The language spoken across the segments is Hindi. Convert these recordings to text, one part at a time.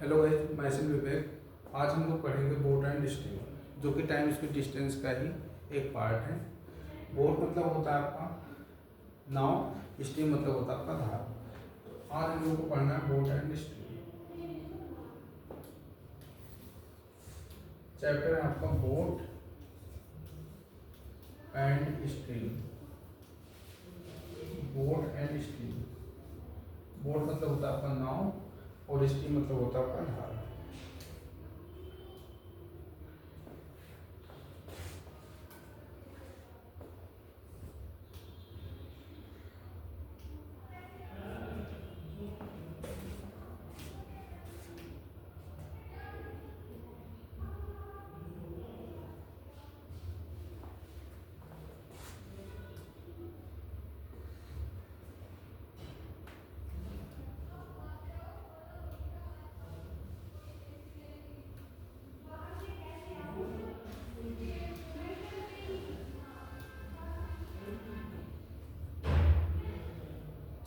हेलो गाइस, मैं सिम विवेक। आज हम लोग पढ़ेंगे बोट एंड स्ट्रीम, जो कि टाइम स्पीड डिस्टेंस का ही एक पार्ट है। बोट मतलब होता है आपका नाव, स्ट्रीम मतलब होता है आपका धारा। तो आज हम लोग को पढ़ना है बोट एंड स्ट्रीम। चैप्टर है आपका boat and stream. Boat and stream. Boat मतलब होता है आपका नाव और स्ट्रीम मतलब होता है आपका धारा।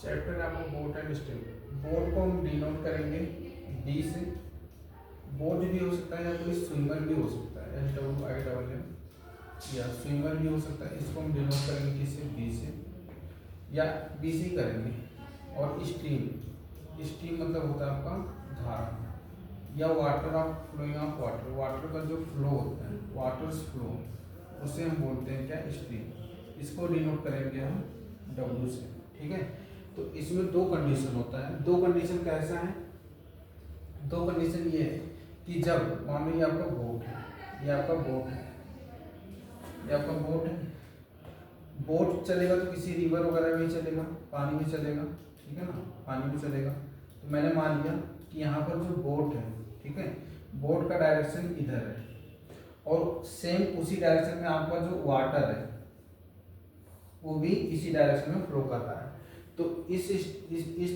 चैप्टर है आपका बोट एंड स्ट्रीम। बोट को हम डिनोट करेंगे बी से। बोट भी हो सकता है या कोई स्विमर भी हो सकता है, SWIMM, या स्विमर भी हो सकता है। इसको हम डिनोट करेंगे किससे? बी से, या बी से ही करेंगे। और स्ट्रीम, स्ट्रीम मतलब होता है आपका धारा, या water of flowing of water. Water का जो फ्लो होता है, वाटर्स फ्लो, उसे हम बोलते हैं क्या? स्ट्रीम। इसको डिनोट करेंगे हम W से। ठीक है, तो इसमें दो कंडीशन होता है। दो कंडीशन कैसा है? दो कंडीशन ये है कि जब मान लो ये आपका बोट है, ये आपका बोट है, ये आपका बोट है। बोट चलेगा तो किसी रिवर वगैरह में चलेगा, पानी में चलेगा, ठीक है ना, पानी में चलेगा। तो मैंने मान लिया कि यहाँ पर जो बोट है, ठीक है, बोट का डायरेक्शन इधर है और सेम उसी डायरेक्शन में आपका जो वाटर है वो भी इसी डायरेक्शन में फ्लो कर रहा है। तो इस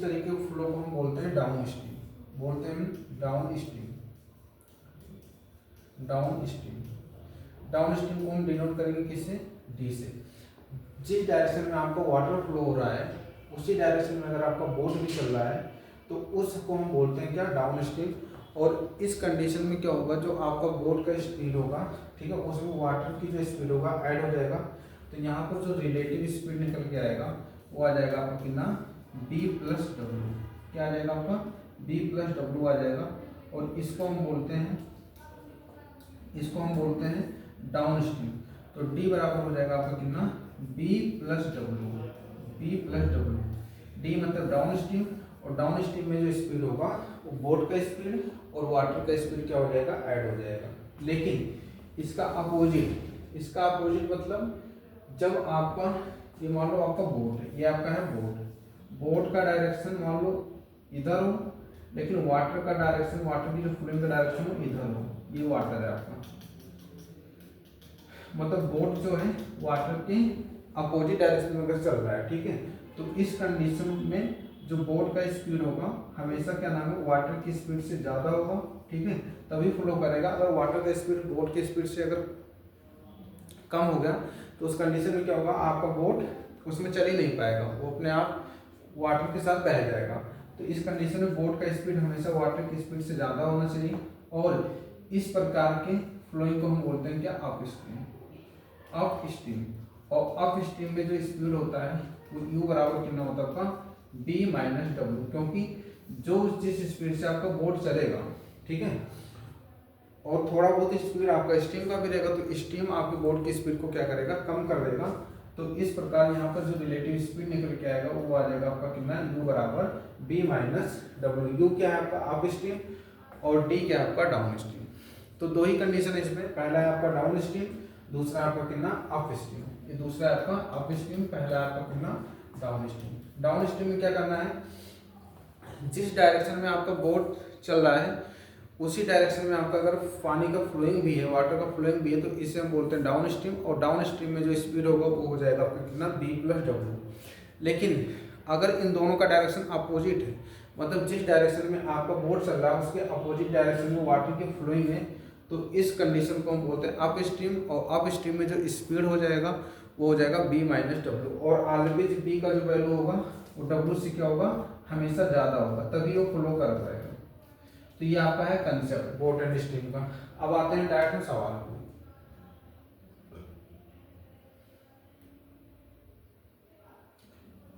तरीके के फ्लो को हम बोलते हैं डाउन स्ट्रीम, बोलते हैं down stream. Down stream, down stream को हम डिनोट करेंगे किससे? डी से। जिस डायरेक्शन में आपका वाटर फ्लो हो रहा है उसी डायरेक्शन में अगर आपका बोट भी चल रहा है तो उसको हम बोलते हैं क्या? Down stream. और इस कंडीशन में क्या होगा, जो आपका बोट का स्पीड होगा, ठीक है, उसमें वाटर की जो स्पीड होगा ऐड हो जाएगा। तो यहाँ पर जो रिलेटिव स्पीड निकल के आएगा वो आ जाएगा आपका कितना? B+W। क्या आ जाएगा आपका? B+W आ जाएगा। और इसको हम बोलते हैं डाउन स्ट्रीम। तो D बराबर हो जाएगा आपका कितना? B+W। D मतलब डाउन स्ट्रीम, और डाउन स्ट्रीम में जो स्पीड होगा वो बोट का स्पीड और वाटर का स्पीड क्या हो जाएगा? ऐड हो जाएगा। लेकिन इसका अपोजिट मतलब जब आपका, ये मान लो आपका बोट है, ये आपका है बोट का डायरेक्शन मान लो इधर हो, लेकिन वाटर का डायरेक्शन, वाटर की जो फ्लोइंग का डायरेक्शन हो इधर हो। ये वाटर है आपका, मतलब बोट जो है वाटर के अपोजिट डायरेक्शन में अगर चल रहा है, ठीक है, तो इस कंडीशन में जो बोट का स्पीड होगा हमेशा क्या नाम है? वाटर की स्पीड से ज्यादा होगा, ठीक है, तभी फ्लो करेगा। अगर वाटर का स्पीड बोट की स्पीड से अगर कम हो गया तो उस कंडीशन में क्या होगा? आपका बोट उसमें चल ही नहीं पाएगा, वो अपने आप वाटर के साथ बह जाएगा। तो इस कंडीशन में बोट का स्पीड हमेशा वाटर की स्पीड से ज़्यादा होना चाहिए। और इस प्रकार के फ्लोइंग को हम बोलते हैं क्या? Up stream. और अप स्ट्रीम में जो स्पीड होता है वो U बराबर कितना होता है आपका? B-W, क्योंकि जिस स्पीड से आपका बोट चलेगा, ठीक है, और थोड़ा बहुत स्पीड आपका स्टीम का भी रहेगा तो स्टीम आपके बोट की स्पीड को क्या करेगा? कम कर देगा। तो इस प्रकार यहाँ पर जो रिलेटिव स्पीड निकल के आएगा वो आ जाएगा आपका कितना? U बराबर B-W। U क्या है आपका? अप स्ट्रीम, और D क्या है आपका? Down stream. तो दो ही कंडीशन है इसमें, पहला है आपका डाउन स्ट्रीम, दूसरा आपका कितना? Up stream. ये दूसरा है आपका अप स्ट्रीम, पहला आपका कितना? Down stream. डाउन स्ट्रीम में क्या करना है? जिस डायरेक्शन में आपका बोट चल रहा है उसी डायरेक्शन में आपका अगर पानी का फ्लोइंग भी है, वाटर का फ्लोइंग भी है, तो इसे हम बोलते हैं डाउन स्ट्रीम। और डाउन स्ट्रीम में जो स्पीड होगा वो हो जाएगा आपका कितना? B+W। लेकिन अगर इन दोनों का डायरेक्शन अपोजिट है, मतलब जिस डायरेक्शन में आपका बोट चल रहा है उसके अपोजिट डायरेक्शन में वाटर की फ्लोइंग है, तो इस कंडीशन को हम बोलते हैं अप स्ट्रीम। और अप स्ट्रीम में जो स्पीड हो जाएगा वो हो जाएगा B-W। और ऑलवेज B का जो वैल्यू होगा वो W से क्या होगा? हमेशा ज़्यादा होगा, तभी वो फ्लो कर पाएगा। तो ये आपका है कंसेप्ट बोट एंड स्टीम का। अब आते हैं डायरेक्ट में सवाल को।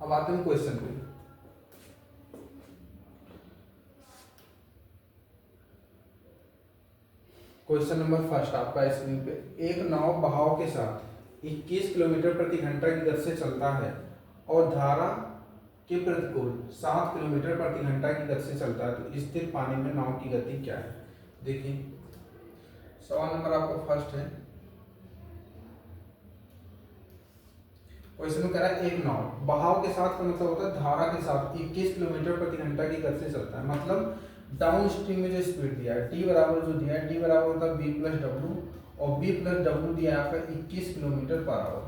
अब आते हैं क्वेश्चन पे। क्वेश्चन नंबर फर्स्ट आपका स्क्रीन पे, एक नाव बहाव के साथ 21 किलोमीटर प्रति घंटा की दर से चलता है और धारा के प्रतिकूल 7 किलोमीटर प्रति घंटा की दर से चलता है, तो स्थिर पानी में नाव की गति क्या है। देखिए सवाल नंबर आपका फर्स्ट है, क्वेश्चन में कह रहा है एक नाव बहाव के साथ का मतलब होता है धारा के साथ 21 किलोमीटर प्रति घंटा की गति से चलता है, मतलब डाउन स्ट्रीम में जो स्पीड दिया है टी बराबर जो दिया है टी बराबर होता है बी प्लस डब्ल्यू, और बी प्लस डब्ल्यू दिया है आपका 21 kilometre per our,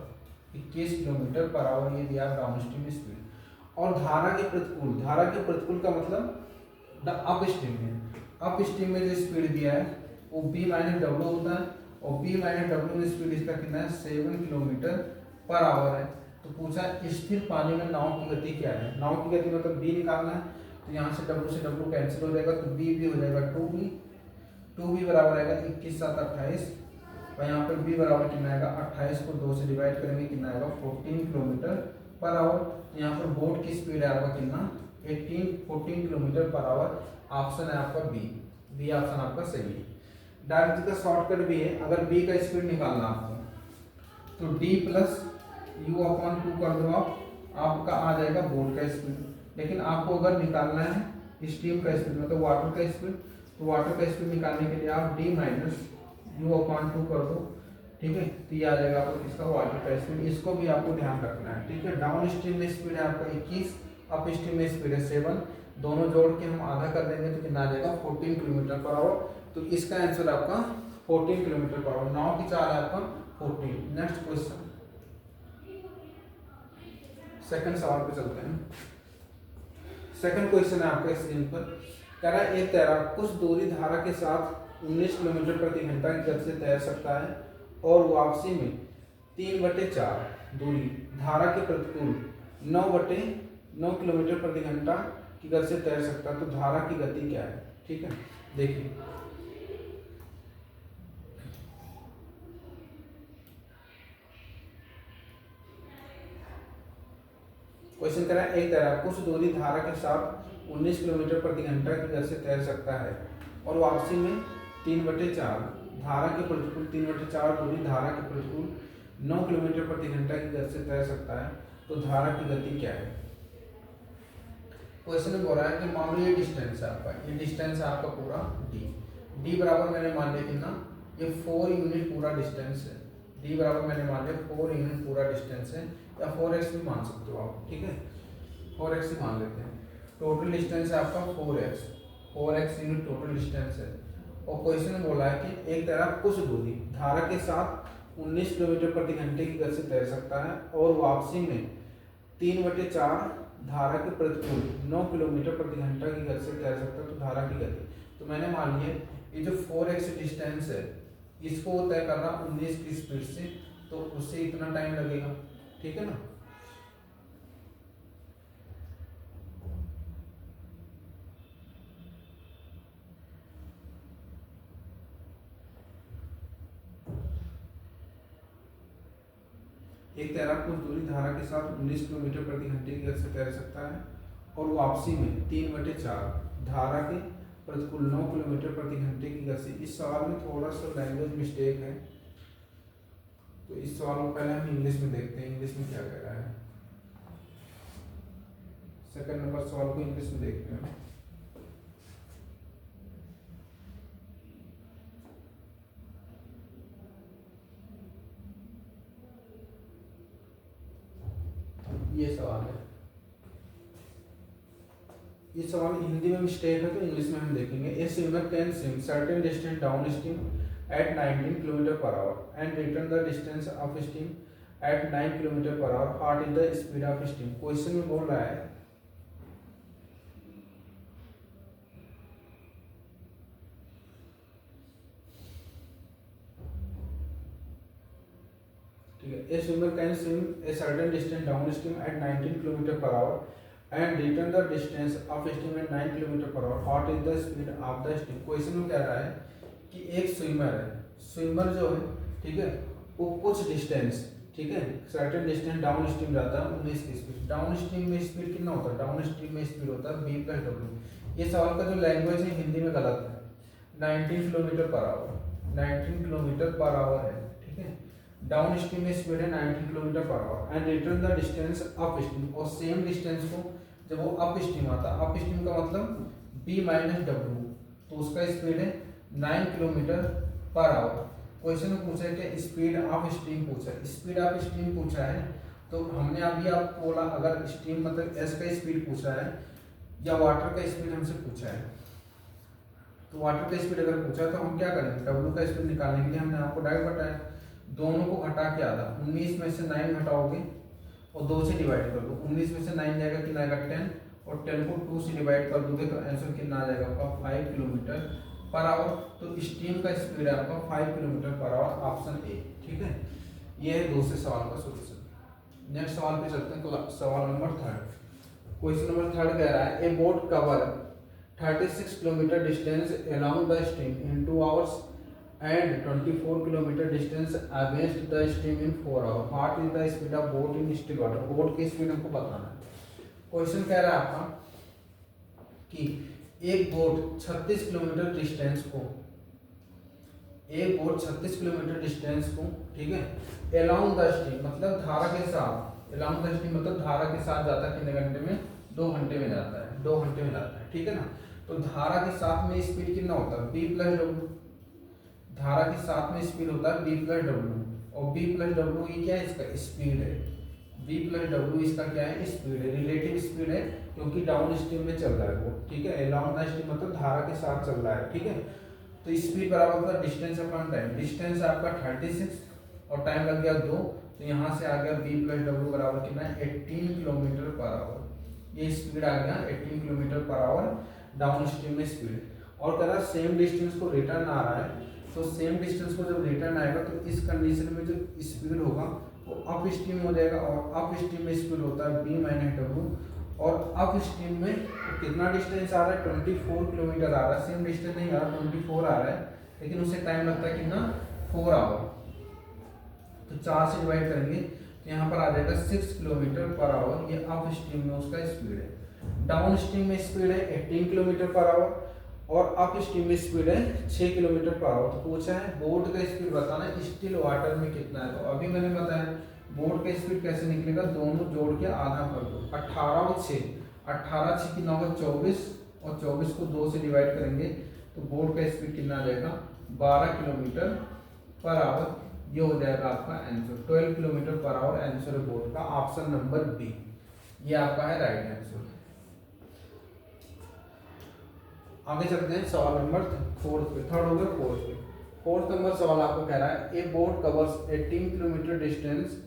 21 kilometre per our ये दिया है डाउन स्ट्रीम स्पीड। और धारा के प्रतिकूल का मतलब अप स्ट्रीम में, अप स्ट्रीम में जो स्पीड दिया है वो बी माइनस डब्ल्यू होता है, और बी माइनस डब्ल्यू में स्पीड इसका कितना है 7 किलोमीटर पर आवर है। तो पूछा स्थिर पानी में नाव की गति क्या है, नाव की गति मतलब बी निकालना है, तो यहाँ से डब्ल्यू कैंसिल हो जाएगा, तो बी भी हो जाएगा 2b बराबर आएगा 21 7 28, और यहाँ पर बी बराबर कितना आएगा 28 को 2 से डिवाइड करेंगे कितना आएगा 14 किलोमीटर पर आवर। यहाँ पर बोट की स्पीड है आपका कितना 14 किलोमीटर पर आवर। ऑप्शन है आपका बी ऑप्शन आपका सही है। डायरेक्ट का शॉर्टकट भी है, अगर बी का स्पीड निकालना आपको तो डी प्लस यू अपॉन 2 कर दो आप, आपका आ जाएगा बोट का स्पीड। लेकिन आपको अगर निकालना है स्टीम का स्पीड मतलब वाटर का स्पीड, तो वाटर का स्पीड निकालने के लिए आप डी माइनस यू अपॉन 2 कर दो, ठीक है, तो ये आ जाएगा आपको किसका वाटर का स्पीड। इसको भी आपको ध्यान रखना है, ठीक है। डाउन स्ट्रीम में स्पीड है आपका 21, अप स्ट्रीम में स्पीड है 7, दोनों जोड़ के हम आधा कर देंगे तो कितना आ जाएगा 14 किलोमीटर पर आवर। तो इसका आंसर आपका 14 किलोमीटर पर आवर, नाव की चाल है आपका 14। नेक्स्ट क्वेश्चन, सेकंड सवाल पे चलते हैं। सेकंड क्वेश्चन है आपका स्क्रीन पर, कह रहा है एक तैराक कुछ दूरी धारा के साथ 19 किलोमीटर प्रति घंटा की गति से तैर सकता है और वापसी में 3/4 दूरी धारा के प्रतिकूल 9/9 किलोमीटर प्रति घंटा की गति से तैर सकता है, तो धारा की गति क्या है, ठीक है। देखिए क्वेश्चन कह रहा है एक तैराक कुछ दूरी धारा के साथ 19 किलोमीटर प्रति घंटा की गति से तैर सकता है और वापसी में 3/4 धारा के प्रतिकूल 3/4 दूरी धारा के प्रतिकूल 9 किलोमीटर प्रति घंटा की गति से तैर सकता है, तो धारा की गति क्या है। क्वेश्चन में बोल रहा है कि मान लो ये डिस्टेंस है आपका, ये डिस्टेंस है आपका पूरा डी बराबर मैंने मान लिया कितना, ये 4 यूनिट पूरा डिस्टेंस है, डी बराबर मैंने मान लिया 4 यूनिट पूरा डिस्टेंस है, या 4x भी मान सकते हो आप, ठीक है, 4x ही मान लेते हैं। टोटल डिस्टेंस है आपका 4x यूनिट टोटल डिस्टेंस है। और क्वेश्चन में बोला है कि एक तैराक कुछ दूरी धारा के साथ 19 किलोमीटर प्रति घंटे की गति से तैर सकता है और वापसी में 3/4 धारा के प्रतिकूल 9 किलोमीटर प्रति घंटा की गति से तैर सकता है, तो धारा की गति। तो मैंने मान लिया ये जो 4x डिस्टेंस है इसको तय करना 19 की स्पीड से, तो उससे इतना टाइम लगेगा, ठीक है ना। एक तैराक कुछ दूरी धारा के साथ 19 किलोमीटर प्रति घंटे की गति से तैर सकता है और वापसी में 3/4 धारा के प्रतिकूल 9 किलोमीटर प्रति घंटे की गति से। इस सवाल में थोड़ा सा लैंग्वेज मिस्टेक है, तो इस सवाल को पहले हम इंग्लिश में देखते हैं, इंग्लिश में क्या कह रहा है। सेकंड नंबर सवाल को इंग्लिश में देखते हैं। ये सवाल है, ये सवाल हिंदी में मिस्टेक है तो इंग्लिश में हम देखेंगे। ए swimmer can swim certain distance down stream at 19 kilometre per hour and return the distance of steam at 9 kilometre per hour, what is the speed of steam. Question में बोल रहा है ठीक है, ए swimmer can swim a certain distance down stream at 19 kilometre per hour and return the distance of steam eight 9 kilometre per hour, what is the speed of the steam. Question में कह रहा है कि एक स्विमर है, स्विमर जो है ठीक है वो कुछ डिस्टेंस, ठीक है सर्टेन डिस्टेंस डाउन स्ट्रीम जाता है 19 की स्पीड। डाउन स्ट्रीम में स्पीड कितना होता है, डाउन स्ट्रीम में स्पीड होता है b प्लस डब्ल्यू। ये सवाल का जो लैंग्वेज है हिंदी में गलत है, 19 kilometre per our, 19 kilometre per our है, ठीक है। डाउन स्ट्रीम में स्पीड है 19 kilometre per hour and return the distance up stream, और सेम डिस्टेंस को जब वो अप स्ट्रीम आता है, अप स्ट्रीम का मतलब b माइनस डब्ल्यू, तो उसका स्पीड है 9 किलोमीटर पर आवर। क्वेश्चन में पूछा है कि स्पीड ऑफ स्ट्रीम पूछा है, स्पीड ऑफ स्ट्रीम पूछा है तो हमने अभी आपको बोला अगर स्ट्रीम मतलब एस का स्पीड पूछा है या वाटर का स्पीड हमसे पूछा है, तो वाटर का स्पीड अगर पूछा तो हम क्या करेंगे, डब्ल्यू का स्पीड निकालने के लिए हमने आपको डायरेक्ट बताया, दोनों को घटा के आधा, 19 में से 9 घटाओगे और 2 से डिवाइड कर दो, 19 में से 9 जाएगा कितना आएगा 10 और 10 को 2 से डिवाइड कर दोगे तो आंसर कितना आ जाएगा आपका 5 किलोमीटर पर आवर। तो स्टीम का स्पीड है आपका 5 kilometre per our, option A, ठीक है। ये है दूसरे सवाल का सॉल्यूशन। नेक्स्ट सवाल पे चलते हैं, तो सवाल नंबर 3, क्वेश्चन नंबर 3 कह रहा है a boat cover 36 kilometre distance along the stream in 2 hours and 24 kilometre distance against the stream in 4 hour, what is the speed of boat in still water. Boat की स्पीड हमको बताना है। क्वेश्चन कह रहा है आपका कि एक बोट 36 किलोमीटर डिस्टेंस को, एक बोट 36 किलोमीटर डिस्टेंस को, ठीक है अलोंग द स्ट्रीम मतलब धारा के साथ, अलोंग द स्ट्रीम मतलब धारा के साथ जाता है, कितने घंटे में, 2 घंटे में जाता है, 2 घंटे में जाता है, ठीक है ना। तो धारा के साथ में स्पीड कितना होता है b प्लस डब्ल्यू, धारा के साथ में स्पीड होता है b प्लस डब्ल्यू, और b प्लस डब्ल्यू ये क्या है, इसका स्पीड है, b प्लस डब्ल्यू इसका क्या है, स्पीड है, रिलेटिव स्पीड है क्योंकि डाउन स्ट्रीम में चल रहा है वो, ठीक है अलोंग द स्ट्रीम मतलब धारा के साथ चल रहा है, ठीक है। तो स्पीड बराबर होता है डिस्टेंस अपॉन टाइम, डिस्टेंस आपका 36 और टाइम लग गया 2, तो यहाँ से आ गया b प्लस डब्ल्यू बराबर कितना है 18 किलोमीटर पर आवर, ये स्पीड आ गया 18 kilometre per our down stream में स्पीड। और कह रहा सेम डिस्टेंस को रिटर्न आ रहा है, तो सेम डिस्टेंस को जब रिटर्न आएगा तो इस कंडीशन में जो स्पीड होगा वो अप स्ट्रीम हो जाएगा, और अप स्ट्रीम में स्पीड होता है b माइनस डब्ल्यू, और अप स्ट्रीम में कितना डिस्टेंस आ रहा है 24 किलोमीटर आ रहा है, सेम डिस्टेंस नहीं आ रहा 24 आ रहा है, लेकिन उससे टाइम लगता है कितना 4 आवर, तो 4 से डिवाइड करेंगे तो यहाँ पर आ जाएगा 6 किलोमीटर पर आवर, ये अप स्ट्रीम में उसका स्पीड है। डाउन स्ट्रीम में स्पीड है 18 किलोमीटर पर आवर और अप स्ट्रीम में स्पीड है 6 किलोमीटर पर आवर। तो पूछा है बोट का स्पीड बताना है स्टिल वाटर में कितना है, तो अभी मैंने बताया बोट का स्पीड कैसे निकलेगा, दोनों जोड़ के आधा कर दो, 18 और 6, 18 6 कितना होगा 24, और 24 को 2 से डिवाइड करेंगे तो बोट का स्पीड कितना आ जाएगा 12 किलोमीटर पर आवर, ये हो जाएगा आपका answer 12 kilometre per our answer है बोट का, ऑप्शन नंबर बी, ये आपका है राइट आंसर। आगे चलते हैं सवाल नंबर 4 पे, थर्ड हो गया 4 पे। 4th नंबर सवाल आपको कह रहा है a boat covers 18 kilometre distance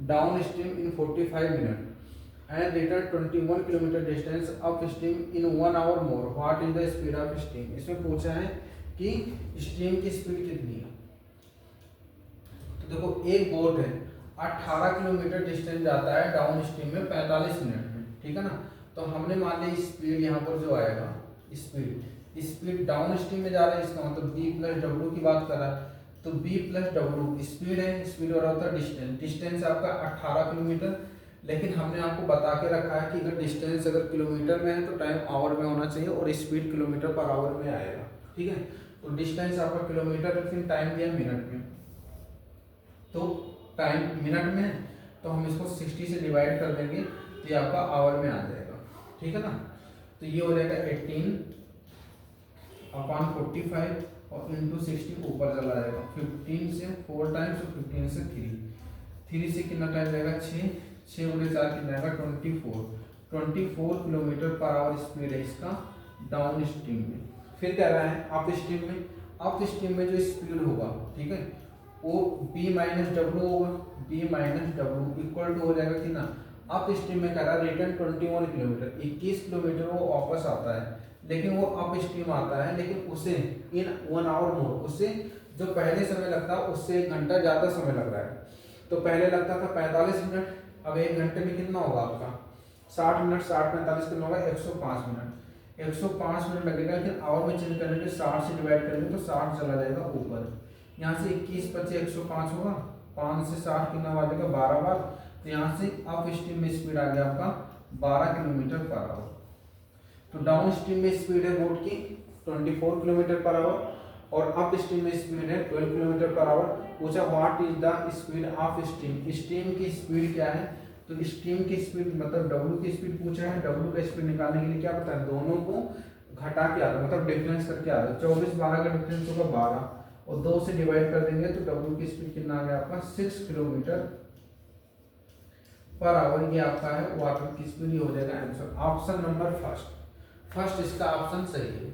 down stream in 45 minute and return 21 kilometre distance up stream in 1 hour more, what is the speed of stream. इसमें पूछा है कि स्ट्रीम की स्पीड कितनी है। तो देखो एक बोट है 18 किलोमीटर डिस्टेंस जाता है डाउन स्ट्रीम में 45 मिनट में, ठीक है ना। तो हमने मान लिया स्पीड यहाँ पर जो आएगा स्पीड डाउन स्ट्रीम में जा रहा है, इसका मतलब b प्लस डब्ल्यू की बात कर रहा है, तो b प्लस डब्ल्यू स्पीड है, स्पीड हो रहा होता है डिस्टेंस, डिस्टेंस आपका 18 किलोमीटर, लेकिन हमने आपको बता के रखा है कि अगर डिस्टेंस अगर किलोमीटर में है तो टाइम आवर में होना चाहिए और स्पीड किलोमीटर पर आवर में आएगा, ठीक है। तो डिस्टेंस आपका किलोमीटर है, फिर टाइम दिया मिनट में, तो टाइम मिनट में है तो हम इसको 60 से डिवाइड कर देंगे तो ये आपका आवर में आ जाएगा, ठीक है ना। तो ये हो जाएगा 18 अपॉन 45 और इंटू 60 ऊपर चला जाएगा, 15 से 4 टाइम्स और 15 से 3 से कितना टाइम जाएगा 6 गुणे 4 कितना जाएगा 24 किलोमीटर पर आवर स्पीड है इसका डाउन स्ट्रीम में। फिर कह रहा है अप स्ट्रीम में जो स्पीड होगा, ठीक है, वो b माइनस डब्ल्यू होगा, b minus W equal to हो जाएगा कितना, अप स्ट्रीम में कह रहा है रिटर्न 21 किलोमीटर, 21 किलोमीटर वो वापस आता है, लेकिन वो अप स्ट्रीम आता है, लेकिन उसे इन 1 आवर मोर, उससे जो पहले समय लगता है उससे 1 घंटा ज़्यादा समय लग रहा है। तो पहले लगता था 45 मिनट, अब 1 घंटे में कितना होगा आपका 60 मिनट 60 45 कितना होगा 105 मिनट, 105 मिनट लगेगा। लेकिन आवर में चेंज करने के 60 से डिवाइड करेंगे तो 60 चला जाएगा ऊपर। यहाँ से 21 25 105 होगा, 5 से 60 कितना आ जाएगा 12 बार। तो यहाँ से अप स्ट्रीम में स्पीड आ गया आपका 12 किलोमीटर पर आवर। तो डाउन स्ट्रीम में स्पीड है बोट की 24 किलोमीटर पर आवर और अप स्ट्रीम में स्पीड है 12 किलोमीटर पर आवर। पूछा what is the speed of stream, stream की स्पीड क्या है। तो स्ट्रीम की स्पीड मतलब W की स्पीड पूछा है। W का स्पीड निकालने के लिए क्या पता है, दोनों को घटा के आता मतलब डिफरेंस करके आता है। 24 12 का डिफरेंस होगा 12 और 2 से डिवाइड कर देंगे तो W की स्पीड कितना आ गया आपका 6 किलोमीटर पर आवर। ये आपका है वाटर की स्पीड, ये हो जाएगा आंसर ऑप्शन नंबर फर्स्ट इसका ऑप्शन सही है।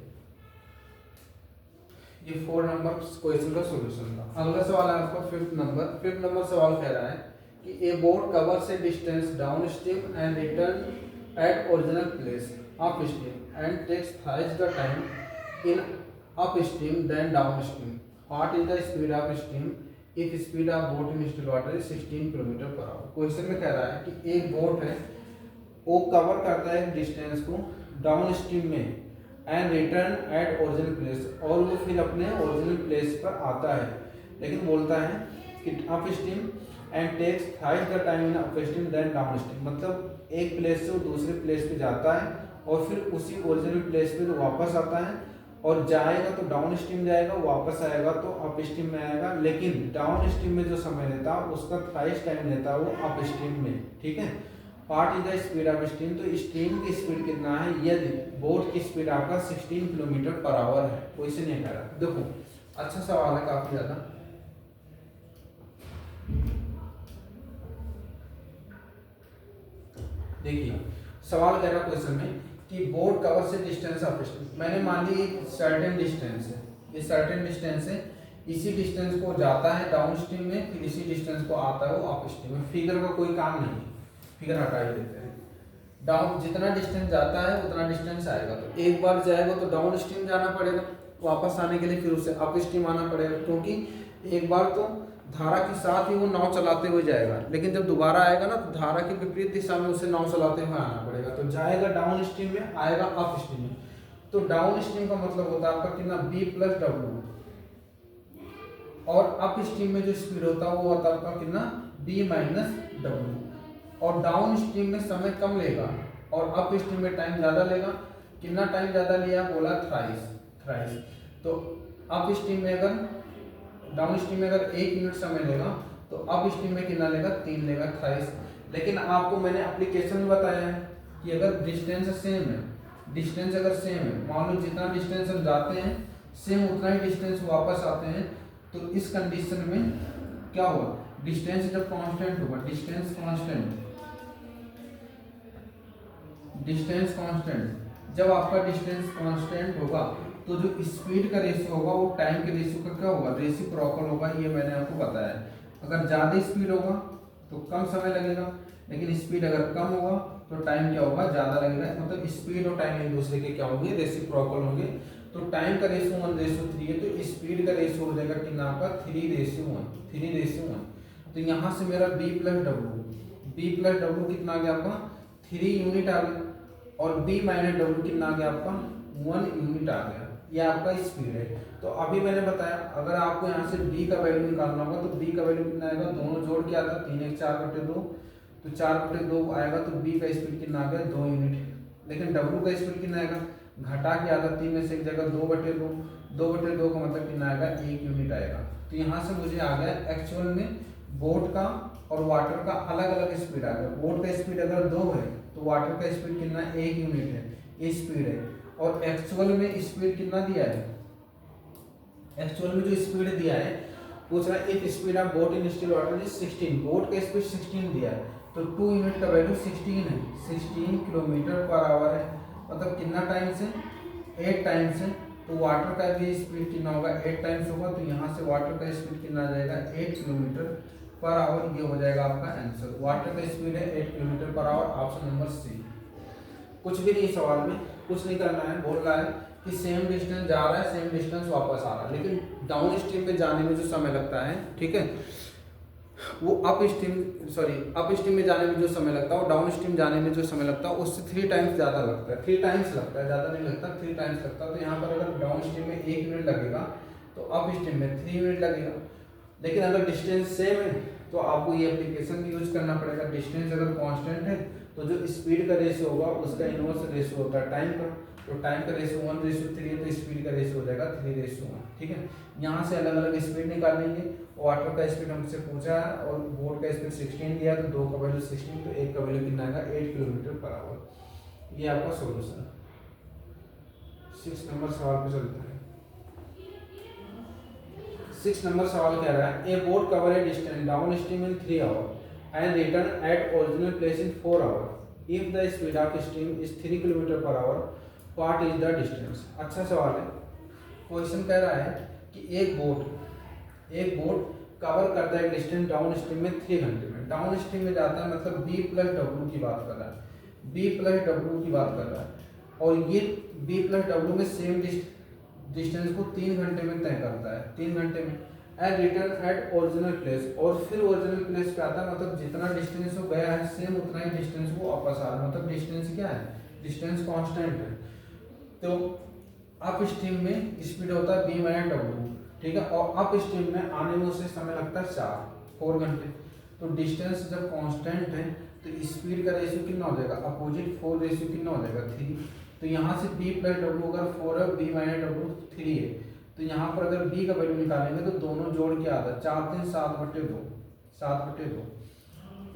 ये 4 नंबर क्वेश्चन का सॉल्यूशन था। अगला सवाल है आपका 5th नंबर सवाल कह रहा है कि a boat covers a distance down stream and return at original place up stream and takes thrice the time in up stream then down stream. What is the speed of stream if speed of boat in still water is 16 kilometre per hour. Question में कह रहा है कि एक बोट है वो कवर करता है डिस्टेंस को डाउन स्ट्रीम में and return at original place और वो फिर अपने ओरिजिनल प्लेस पर आता है। लेकिन बोलता है कि up stream and takes thrice the time in up stream then down stream. मतलब एक प्लेस से वो दूसरे प्लेस पे जाता है और फिर उसी ओरिजिनल प्लेस पे तो वापस आता है और जाएगा तो डाउन स्ट्रीम जाएगा, वापस आएगा तो अप स्ट्रीम में आएगा। लेकिन डाउन स्ट्रीम में जो समय लेता है उसका थ्राइस टाइम लेता है वो अप स्ट्रीम में। ठीक है, what is the speed of stream. तो स्ट्रीम की स्पीड कितना है, यदि बोट की स्पीड आपका 16 किलोमीटर पर आवर है। क्वेश्चन ये कह रहा है, देखो अच्छा सवाल है काफी ज्यादा। देखिए सवाल कह रहा है क्वेश्चन में कि बोट कवर से डिस्टेंस ऑफ स्ट्रीम। मैंने मान ली एक सर्टेन डिस्टेंस है, ये सर्टेन डिस्टेंस है, इसी डिस्टेंस को जाता है डाउन स्ट्रीम में, फिर इसी डिस्टेंस को आता है वो अप स्ट्रीम में। फिगर का कोई काम नहीं है, फिगर हटा ही देते हैं। डाउन जितना डिस्टेंस जाता है उतना डिस्टेंस आएगा। तो एक बार जाएगा तो डाउन स्ट्रीम जाना पड़ेगा, वापस आने के लिए फिर उसे अप स्ट्रीम आना पड़ेगा, क्योंकि एक बार तो धारा के साथ ही वो नाव चलाते हुए जाएगा, लेकिन जब दोबारा आएगा ना तो धारा की विपरीत दिशा में उसे नाव चलाते हुए आना पड़ेगा। तो जाएगा डाउन स्ट्रीम में, आएगा अप स्ट्रीम में। तो डाउन स्ट्रीम का मतलब होता है आपका कितना B + W और अप स्ट्रीम में जो स्पीड होता है वो होता है आपका कितना B - W। और डाउन स्ट्रीम में समय कम लेगा और अप स्ट्रीम में टाइम ज़्यादा लेगा। कितना टाइम ज़्यादा लिया, बोला थ्राइस। तो अप स्ट्रीम में अगर डाउन स्ट्रीम में अगर 1 मिनट समय लेगा तो अप स्ट्रीम में कितना लेगा 3 लेगा, थ्राइस। लेकिन आपको मैंने एप्लीकेशन में बताया है कि अगर डिस्टेंस सेम है, डिस्टेंस अगर सेम है, मान लो जितना डिस्टेंस हम जाते हैं सेम उतना ही डिस्टेंस वापस आते हैं, तो इस कंडीशन में क्या होगा, डिस्टेंस जब कांस्टेंट होगा, डिस्टेंस कांस्टेंट जब आपका डिस्टेंस कांस्टेंट होगा तो जो स्पीड का रेशियो होगा वो टाइम के रेशियो का क्या होगा, रेसिप्रोकल होगा। ये मैंने आपको बताया है। अगर ज़्यादा स्पीड होगा तो कम समय लगेगा, लेकिन स्पीड अगर कम होगा तो टाइम क्या होगा, ज़्यादा लगेगा। मतलब स्पीड और टाइम एक दूसरे के क्या होंगे, रेसिप्रोकल होंगे। तो टाइम का रेशियो 1:3 है तो स्पीड का रेशियो हो जाएगा कितना आपका 3:1। तो यहाँ से मेरा B + W कितना आ गया आपका 3 यूनिट आ गया और B - W कितना आ गया आपका 1 यूनिट आ गया। ये आपका स्पीड है। तो अभी मैंने बताया अगर आपको यहाँ से B का वैल्यू निकालना होगा तो B का वैल्यू कितना आएगा, दोनों जोड़ के आता 3 × 4/2 तो 4/2 आएगा तो B का स्पीड कितना आ गया 2 यूनिट। लेकिन W का स्पीड कितना आएगा, घटा के आता 3 में से एक जगह 2/2 का मतलब कितना आएगा 1 यूनिट आएगा। तो यहाँ से मुझे आ गया एक्चुअल में बोट का और वाटर का अलग अलग स्पीड आ गया। बोट का स्पीड अगर 2 है तो वाटर का स्पीड कितना 1 यूनिट है, ये स्पीड है। और एक्चुअल में स्पीड कितना दिया है, एक्चुअल में जो स्पीड दिया है पूछ रहा है if speed of boat in still water is 16, boat का स्पीड 16 दिया है तो 2 यूनिट का वैल्यू 16 है, 16 किलोमीटर पर आवर है। मतलब कितना टाइम से, 8 टाइम से। तो वाटर का भी स्पीड कितना होगा 8 टाइम्स होगा। तो यहाँ से वाटर का स्पीड कितना आ जाएगा 8 किलोमीटर पर आवर। ये हो जाएगा आपका आंसर। वाटर का स्पीड है 8 kilometre per our, option number C। कुछ भी नहीं सवाल में, कुछ नहीं करना है। बोल रहा है कि सेम डिस्टेंस जा रहा है, सेम डिस्टेंस वापस आ रहा है, लेकिन डाउन स्ट्रीम में जाने में जो समय लगता है, ठीक है, वो अप स्ट्रीम में जाने में जो समय लगता है वो डाउन स्ट्रीम जाने में जो समय लगता है उससे 3 टाइम्स ज़्यादा लगता है, 3 टाइम्स लगता है, ज़्यादा नहीं लगता, 3 टाइम्स लगता है। तो यहाँ पर अगर डाउन स्ट्रीम में 1 मिनट लगेगा तो अप स्ट्रीम में 3 मिनट लगेगा। लेकिन अगर डिस्टेंस सेम है तो आपको ये एप्लीकेशन भी यूज करना पड़ेगा। डिस्टेंस अगर कांस्टेंट है तो जो स्पीड का रेशियो होगा उसका इनवर्स रेशियो होता है टाइम का, तो टाइम का रेशियो 1:3 है तो स्पीड का रेशियो हो जाएगा 3:1। ठीक है, यहाँ से अलग अलग स्पीड निकालेंगे। वाटर का स्पीड हमसे पूछा है और बोट का स्पीड 16 दिया, तो 2 का वैल्यू 16, तो 1 का वैल्यू कितना आएगा 8 किलोमीटर पर आवर। ये आपका सोल्यूशन। 6 नंबर सवाल पे चलते हैं। 6 नंबर सवाल कह रहा है a boat cover a distance down stream in 3 hour and return at original place in 4 hour if the speed of stream is 3 kilometre per hour what is the distance. अच्छा सवाल है। क्वेश्चन कह रहा है कि एक बोट कवर करता है डिस्टेंस डाउन स्ट्रीम में 3 घंटे में। डाउन स्ट्रीम में जाता है मतलब बी प्लस डब्ल्यू की बात कर रहा है, बी प्लस डब्ल्यू की बात कर रहा है, और ये बी प्लस डब्ल्यू में सेम डिस्टेंस को 3 घंटे में तय करता है, 3 घंटे में। And return at original place, और फिर ओरिजिनल प्लेस पे आता है, मतलब जितना डिस्टेंस वो गया है सेम उतना ही डिस्टेंस वो वापस आ रहा है, मतलब डिस्टेंस क्या है, डिस्टेंस कांस्टेंट है। तो अप स्ट्रीम में स्पीड होता है बी माइनस डब्ल्यू, ठीक है, और अप स्ट्रीम में आने में उसे समय लगता है 4 घंटे। तो डिस्टेंस जब कांस्टेंट है तो स्पीड का रेशियो कितना हो जाएगा, अपोजिट 4 रेशियो कितना हो जाएगा 3। तो यहाँ से बी प्लस डब्ल्यू अगर 4 है, बी माइनस डब्ल्यू 3 है, तो यहाँ पर अगर बी का वैल्यू निकालेंगे तो दोनों जोड़ के आता है 4 3 7/2, 7/2।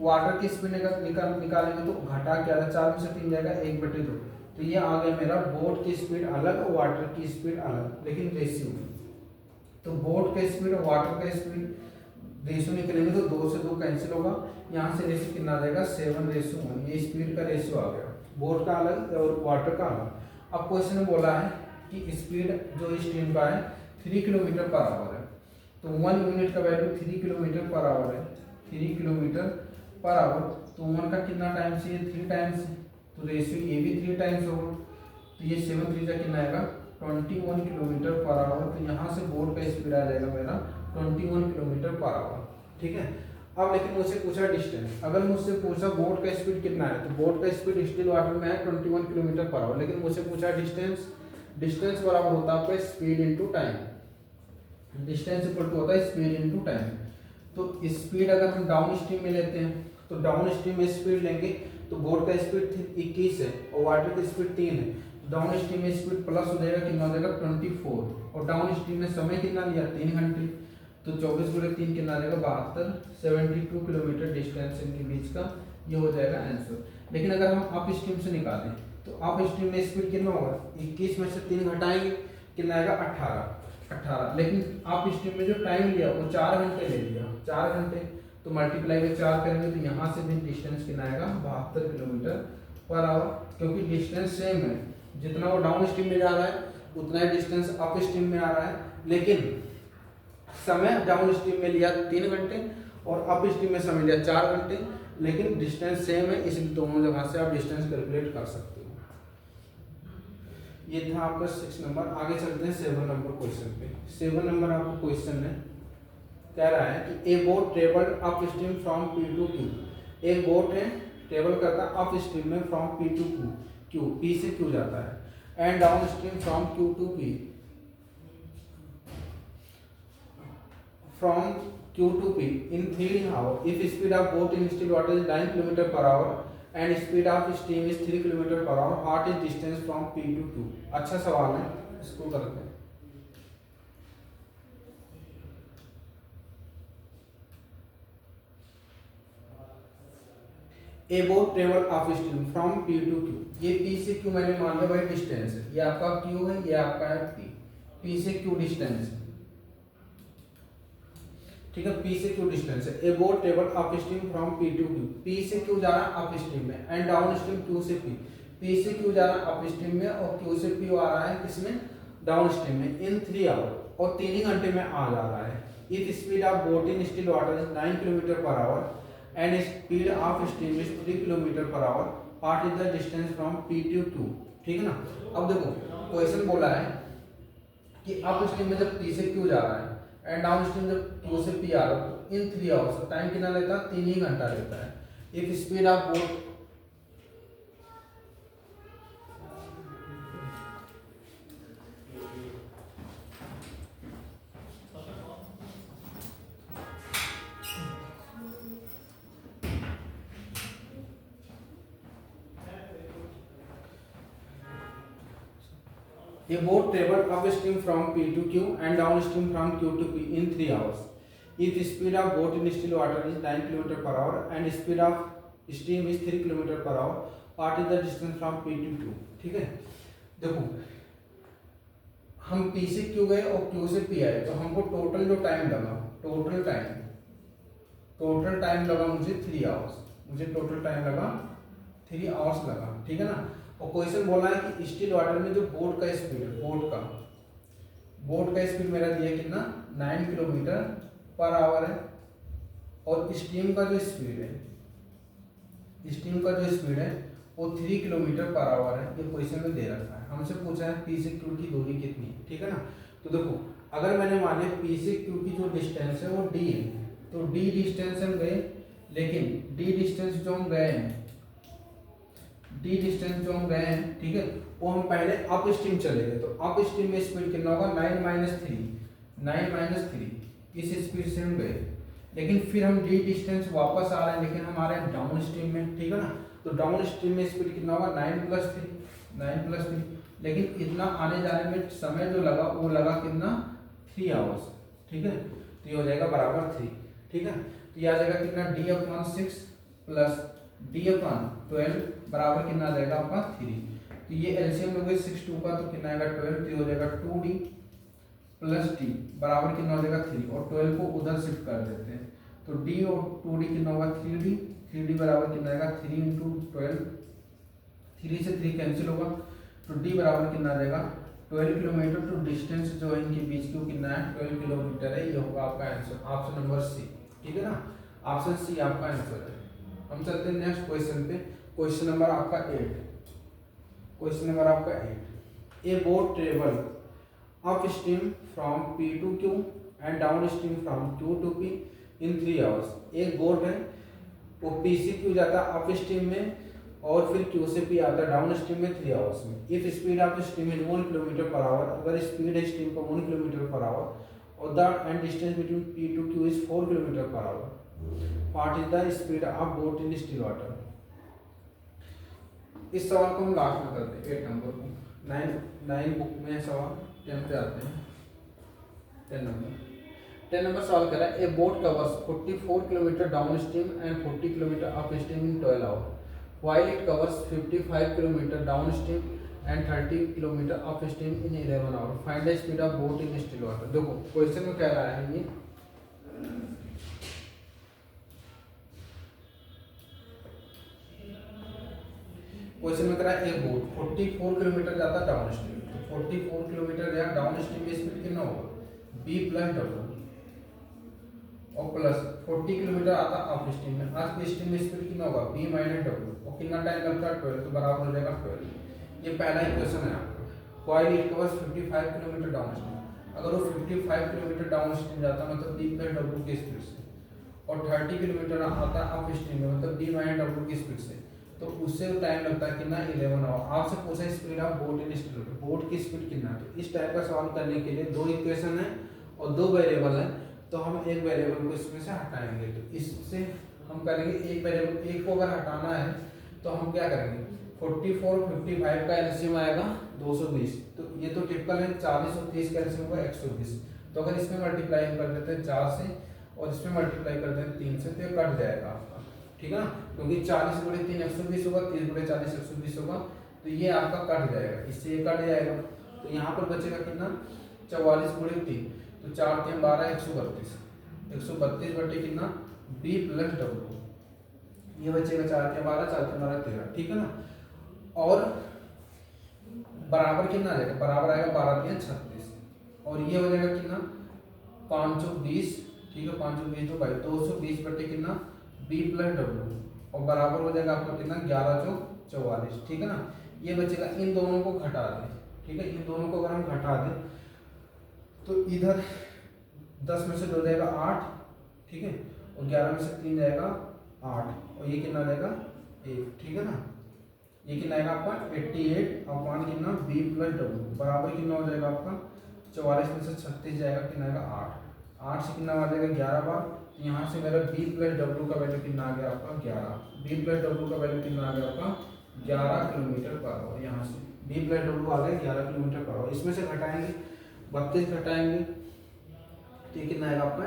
वाटर की स्पीड निकालेंगे तो घटा के आता है, 4 में से 3 जाएगा 1/2। तो ये आ गया मेरा बोट की स्पीड अलग और वाटर की स्पीड अलग, लेकिन रेशियो में। तो बोट का स्पीड और वाटर का स्पीड रेशियो निकलेंगे तो 2 से 2 कैंसिल होगा, यहाँ से रेशियो कितना आ जाएगा 7:1। ये स्पीड का रेशियो आ गया, बोट का अलग और वाटर का अलग। अब क्वेश्चन में बोला है कि स्पीड जो स्ट्रीम का है 3 किलोमीटर पर आवर है, तो 1 यूनिट का वैल्यू 3 किलोमीटर पर आवर है, 3 किलोमीटर पर आवर। तो 1 का कितना टाइम्स है, 3 टाइम्स, तो रेशियो ये भी 3 टाइम्स होगा। तो ये 7 3 का कितना आएगा 21 किलोमीटर पर आवर। तो यहाँ से बोट का स्पीड आ जाएगा मेरा 21 किलोमीटर पर आवर। ठीक है, अब लेकिन मुझसे पूछा डिस्टेंस। अगर मुझसे पूछा बोट का स्पीड कितना है, तो बोट का स्पीड स्टिल वाटर में है 21 किलोमीटर पर आवर, लेकिन मुझसे पूछा डिस्टेंस। डिस्टेंस बराबर होता है आपका speed into time. Distance equal to होता है स्पीड इनटू टाइम। तो स्पीड अगर हम डाउन स्ट्रीम में लेते हैं तो डाउन स्ट्रीम में स्पीड लेंगे तो बोट का स्पीड 21 है और वाटर की स्पीड 3 है। डाउन स्ट्रीम में स्पीड प्लस हो जाएगा, कितना हो जाएगा 24, और डाउन स्ट्रीम में समय कितना लिया 3 घंटे। तो 24 गुणे 3 कितना आ जाएगा 72, 72 किलोमीटर डिस्टेंस इनके बीच का, ये हो जाएगा आंसर। लेकिन अगर हम अप स्ट्रीम से निकालें तो अप स्ट्रीम में स्पीड कितना होगा, 21 में से 3 घटाएंगे कितना आएगा 18। लेकिन अप स्ट्रीम में जो टाइम लिया वो 4 घंटे ले लिया, 4 घंटे, तो मल्टीप्लाई में 4 करेंगे तो यहाँ से भी डिस्टेंस कितना आएगा 72 किलोमीटर पर आवर, क्योंकि डिस्टेंस सेम है। जितना वो डाउन स्ट्रीम में जा रहा है उतना ही डिस्टेंस अप स्ट्रीम में आ रहा है, लेकिन समय डाउन स्ट्रीम में लिया 3 घंटे और अप स्ट्रीम में समय लिया 4 घंटे, लेकिन डिस्टेंस सेम है, इसलिए दोनों जगह से आप डिस्टेंस कैलकुलेट कर सकते हो। ये था आपका 6 नंबर। आगे चलते हैं 7 नंबर क्वेश्चन पे। 7 नंबर आपको क्वेश्चन है, कह रहा है कि a boat travel up stream from P to Q. एक बोट है ट्रेवल करता है अप स्ट्रीम में from P to Q, P से क्यू जाता है, and down stream from Q to P, from Q to P in 3 hour if speed of boat in still water is 9 kilometre per hour and speed of steam is 3 kilometre per hour, what is distance from P to Q. अच्छा सवाल है, इसको करते हैं। A boat travel of stream from P to Q. ये पी से क्यू मैंने मान लिया भाई डिस्टेंस है, ये आपका क्यू है, ये आपका है पी से क्यू डिस्टेंस है, ठीक है, पी से क्यू डिस्टेंस है। A boat travel up stream from P to Q, P से क्यू जा रहा है अप स्ट्रीम में, एंड डाउन स्ट्रीम क्यू से पी से क्यू जा रहा है अप स्ट्रीम में और क्यू से पी आ रहा है किसमें, डाउन स्ट्रीम में, इन 3 आवर, और 3 ही घंटे में आ जा रहा है। If speed of boat in still water is 9 kilometre per hour and speed of stream is 3 kilometre per hour, what is the distance from P to Q. ठीक है ना। अब देखो क्वेश्चन बोला है कि अप स्ट्रीम में जब पी से क्यू जा रहा है एंड डाउन स्ट्रीम जब क्यू से पी आ रहा है, इन 3 आवर्स। टाइम कितना लेता है? 3 ही घंटा लेता है। If speed of boat A boat traveled upstream from P to Q and downstream from Q to P in 3 hours. If the speed of boat in still water is 9 km per hour and speed of steam is 3 km per hour, what is the distance from P to Q? ठीक है, देखो हम P से Q गए और Q से P आए, तो हमको टोटल जो टाइम लगा, टोटल टाइम लगा मुझे 3 आवर्स, मुझे टोटल टाइम लगा 3 आवर्स लगा, ठीक है ना। और क्वेश्चन बोला है कि स्टिल वाटर में जो बोट का स्पीड है, बोट का स्पीड मेरा दिया कितना? 9 किलोमीटर पर आवर है, और स्टीम का जो स्पीड है वो 3 किलोमीटर पर आवर है। ये क्वेश्चन में दे रखा है, हमसे पूछा है पी से क्यू की दूरी कितनी है, ठीक है ना। तो देखो अगर मैंने मान लिया पी से क्यू की जो डिस्टेंस है वो डी है, तो डी डिस्टेंस हम गए, लेकिन डी डिस्टेंस जो हम गए हैं, ठीक है, वो हम पहले अप स्ट्रीम चले गए, तो अप स्ट्रीम में स्पीड कितना होगा? 9 माइनस 3 इस स्पीड से हम गए, लेकिन फिर हम डी डिस्टेंस वापस आ रहे हैं, लेकिन हमारे डाउन स्ट्रीम में, ठीक है ना। तो डाउन स्ट्रीम में स्पीड कितना होगा? 9 प्लस 3, लेकिन इतना आने जाने में समय जो लगा वो लगा कितना? 3 आवर्स, ठीक है। तो ये हो जाएगा बराबर 3, ठीक है। तो ये आ जाएगा कितना? D/6 प्लस D/12 बराबर कितना आ जाएगा आपका? 3। तो ये एलसीएम लोगे 6 2 का, तो कितना आएगा? 12। तो ये हो जाएगा 2D प्लस D बराबर कितना हो जाएगा? 3, और 12 को उधर शिफ्ट कर देते हैं, तो D और 2D कितना होगा? 3D बराबर कितना आएगा? 3 × 12, 3 से 3 कैंसिल होगा, तो D बराबर कितना आ जाएगा? 12 किलोमीटर। तो डिस्टेंस जो है इनके बीच की कितना है? 12 किलोमीटर है। ये होगा आपका आंसर, ऑप्शन नंबर सी, ठीक है ना। ऑप्शन सी आपका आंसर है। हम चलते हैं नेक्स्ट क्वेश्चन पे, क्वेश्चन नंबर आपका 8। ए boat travel up stream from P to Q and down stream from Q to P in 3 hours. एक बोट है वो P से Q जाता है अप स्ट्रीम में, और फिर Q से P आता है डाउन स्ट्रीम में 3 आवर्स में। If speed of stream is 1 kilometre per our, अगर स्पीड है स्ट्रीम का 1 किलोमीटर पर आवर, और the end distance between P to Q is 4 kilometre per hour, what is the speed of boat in still water. इस सवाल को हम लास्ट में करते हैं, 8 नंबर को। 9 बुक में सवाल 10 पे आते हैं। 10 नंबर सवाल कर रहा है, a boat covers 44 kilometre down stream and 40 kilometre up stream in 12 hour, while it covers 55 kilometer downstream and 30 kilometer upstream in 11 hours. Find the speed of boat in still water. देखो क्वेश्चन में कह रहा है ये क्वेश्चन में कह रहा है एक बोट 44 किलोमीटर जाता है डाउन स्ट्रीम, तो 44 किलोमीटर गया डाउन स्ट्रीम में स्पीड कितना होगा? b प्लस डब्ल्यू, और प्लस 40 किलोमीटर आता अप स्ट्रीम में, अप स्ट्रीम में स्पीड कितना होगा? b माइनस डब्ल्यू, और कितना टाइम लगता है? 12, तो बराबर हो जाएगा 12। ये पहला ही क्वेश्चन है आपका। While it covers 55 kilometre down stream, अगर वो 55 किलोमीटर डाउन स्ट्रीम जाता मतलब b प्लस डब्ल्यू की स्पीड से, और 30 किलोमीटर आता अप स्ट्रीम में मतलब b माइनस डब्ल्यू की स्पीड से, तो उससे टाइम लगता है कितना? 11 आवर। आपसे पूछा speed of boat in still water, boat की स्पीड कितना है। तो इस टाइप का सवाल करने के लिए 2 इक्वेशन है और 2 वेरिएबल है, तो हम एक वेरिएबल को इसमें से हटाएंगे। तो इससे हम करेंगे एक वेरिएबल, एक को अगर हटाना है तो हम क्या करेंगे? 44 55 का एलसीएम आएगा 220, तो ये तो टिपिकल है। 40 और 30 का एलसीएम होगा 120, तो अगर इसमें मल्टीप्लाई कर देते हैं 4 से और इसमें मल्टीप्लाई कर देते हैं 3 से, तो ये कट जाएगा आपका, ठीक है ना, क्योंकि 40 × 3 120 होगा, 30 × 40 120 होगा, तो ये आपका कट जाएगा, इससे ये कट जाएगा। तो यहाँ पर बचेगा कितना? 44 × 3, तो 4 3 12 132 बटे कितना? b प्लस डब्ल्यू, ये बचेगा 4 3 12 4 3 12 13, ठीक है ना। और बराबर कितना आ जाएगा? बराबर आएगा 12 3 36, और ये हो जाएगा कितना? 520, ठीक है, 520 तो भाई 220 बटे कितना? b प्लस डब्ल्यू, और बराबर हो जाएगा आपका कितना? 11 4 44, ठीक है ना। ये बचेगा, इन दोनों को घटा दें, ठीक है, इन दोनों को अगर हम घटा दें तो इधर 10 में से 2 जाएगा 8, ठीक है, और 11 में से 3 जाएगा 8, और ये कितना जाएगा 1, ठीक है ना। ये कितना आएगा आपका 88 अपान कितना बी प्लस डब्ल्यू बराबर कितना हो जाएगा आपका 44 में से 36 जाएगा कितना आएगा 8, 8 से कितना आ जाएगा 11 बार। तो यहाँ से मेरा बी प्लस डब्ल्यू का वैल्यू कितना आ गया आपका 11, बी प्लस डब्ल्यू का वैल्यू कितना आ गया आपका 11 किलोमीटर पर आवर। यहाँ से बी प्लस डब्ल्यू आ गया 11 किलोमीटर पर आवर। इसमें से घटाएंगे 32 घटाएंगे तो ये कितना आएगा आपका